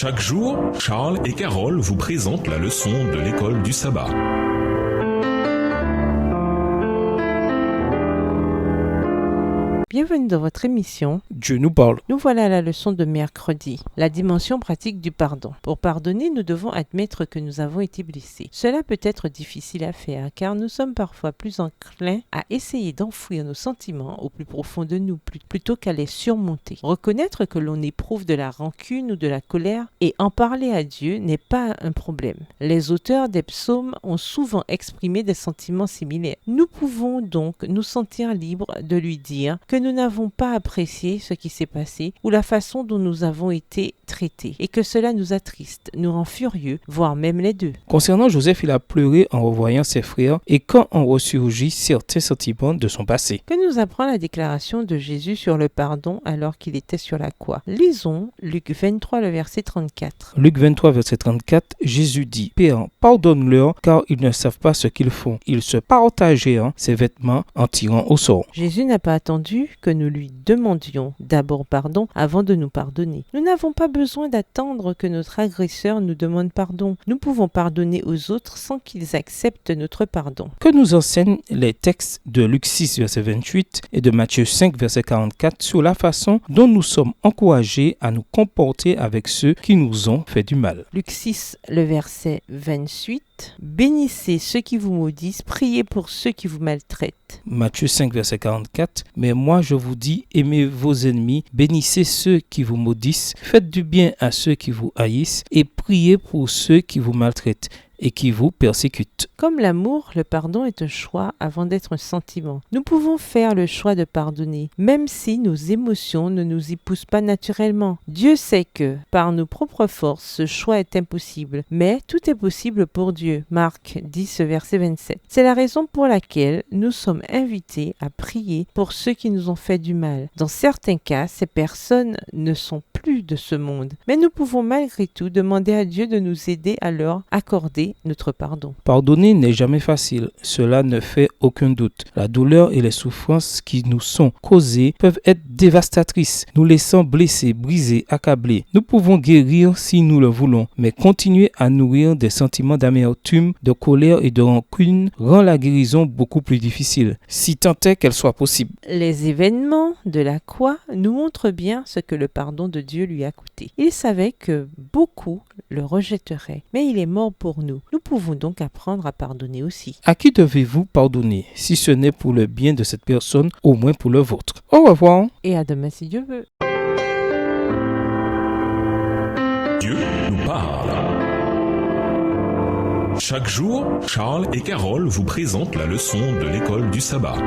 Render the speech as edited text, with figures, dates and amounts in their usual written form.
Chaque jour, Charles et Carole vous présentent la leçon de l'école du sabbat. Bienvenue dans votre émission Dieu nous parle. Nous voilà à la leçon de mercredi, la dimension pratique du pardon. Pour pardonner, nous devons admettre que nous avons été blessés. Cela peut être difficile à faire car nous sommes parfois plus enclins à essayer d'enfouir nos sentiments au plus profond de nous plutôt qu'à les surmonter. Reconnaître que l'on éprouve de la rancune ou de la colère et en parler à Dieu n'est pas un problème. Les auteurs des psaumes ont souvent exprimé des sentiments similaires. Nous pouvons donc nous sentir libres de lui dire que nous n'avons pas apprécié ce qui s'est passé ou la façon dont nous avons été traités et que cela nous attriste, nous rend furieux, voire même les deux. Concernant Joseph, il a pleuré en revoyant ses frères et quand ont ressurgi certains sentiments de son passé. Que nous apprend la déclaration de Jésus sur le pardon alors qu'il était sur la croix? Lisons Luc 23, le verset 34. Luc 23, verset 34, Jésus dit « Père, pardonne-leur car ils ne savent pas ce qu'ils font. » Ils se partagèrent ses vêtements en tirant au sort. Jésus n'a pas attendu que nous lui demandions d'abord pardon avant de nous pardonner. Nous n'avons pas besoin d'attendre que notre agresseur nous demande pardon. Nous pouvons pardonner aux autres sans qu'ils acceptent notre pardon. Que nous enseignent les textes de Luc 6, verset 28 et de Matthieu 5, verset 44 sur la façon dont nous sommes encouragés à nous comporter avec ceux qui nous ont fait du mal. Luc 6, le verset 28. Bénissez ceux qui vous maudissent, priez pour ceux qui vous maltraitent. Matthieu 5, verset 44. Mais moi je vous dis, aimez vos ennemis, bénissez ceux qui vous maudissent, faites du bien à ceux qui vous haïssent et priez pour ceux qui vous maltraitent et qui vous persécutent. Comme l'amour, le pardon est un choix avant d'être un sentiment. Nous pouvons faire le choix de pardonner, même si nos émotions ne nous y poussent pas naturellement. Dieu sait que, par nos propres forces, ce choix est impossible, mais tout est possible pour Dieu. Marc 10, verset 27. C'est la raison pour laquelle nous sommes invités à prier pour ceux qui nous ont fait du mal. Dans certains cas, ces personnes ne sont plus de ce monde, mais nous pouvons malgré tout demander à Dieu de nous aider à leur accorder notre pardon. Pardonner n'est jamais facile, cela ne fait aucun doute. La douleur et les souffrances qui nous sont causées peuvent être dévastatrices, nous laissant blessés, brisés, accablés. Nous pouvons guérir si nous le voulons, mais continuer à nourrir des sentiments d'amertume, de colère et de rancune rend la guérison beaucoup plus difficile, si tant est qu'elle soit possible. Les événements de la croix nous montrent bien ce que le pardon de Dieu lui a coûté. Il savait que beaucoup le rejetteraient, mais il est mort pour nous. Nous pouvons donc apprendre à pardonner aussi. À qui devez-vous pardonner? Si ce n'est pour le bien de cette personne, au moins pour le vôtre. Au revoir. Et à demain si Dieu veut. Dieu nous parle. Chaque jour, Charles et Carole vous présentent la leçon de l'école du sabbat.